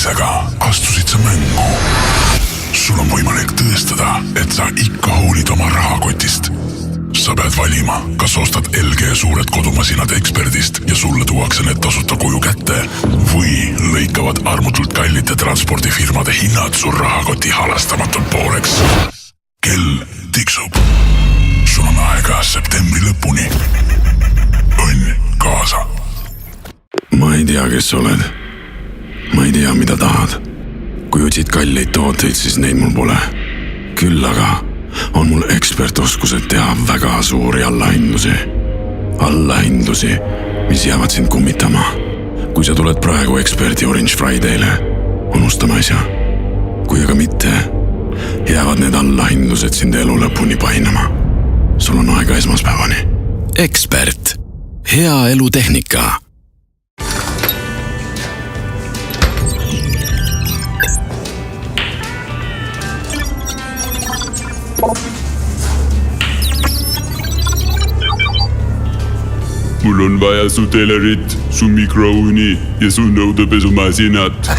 teadmisega astusid sa mängu. Sul on võimalik tõestada, et sa ikka hoolid oma rahakotist. Sa pead valima, kas ostad LG suured kodumasinad Expertist ja sulle tuuakse need tasuta koju kätte või lõikavad armutult kallite transpordifirmade hinnad su rahakoti halastamatult pooleks. Kell tiksub. Sul on aega septembri lõpuni. Õnn kaasa. Ma ei tea, kes oled. Ma ei tea, mida tahad. Kui otsid kalleid tooteid, siis neid mul pole. Küll aga on mul ekspertoskused teha väga suuri allahindlusi. Allahindlusi, mis jäävad sind kummitama. Kui sa tuled praegu Experti Orange Friday'le, unustame asja. Kui aga mitte, jäävad need allahindlused sind elu lõpuni painama. Sul on aega esmaspäevani. Expert. Hea elutehnika. Mul on vaja su telerit, su mikrouni ja su nõudepesumasinat.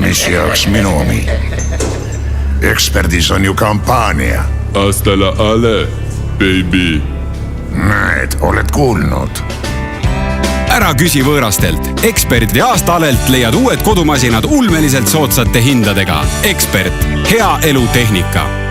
Mis jaoks minu omi? Expertis on ju kampaania. Hasta la ale, baby. Näed, oled kuulnud. Ära küsi võõrastelt. Experti aastaalelt leiad uued kodumasinad ulmeliselt soodsate hindadega. Expert. Hea elutehnika.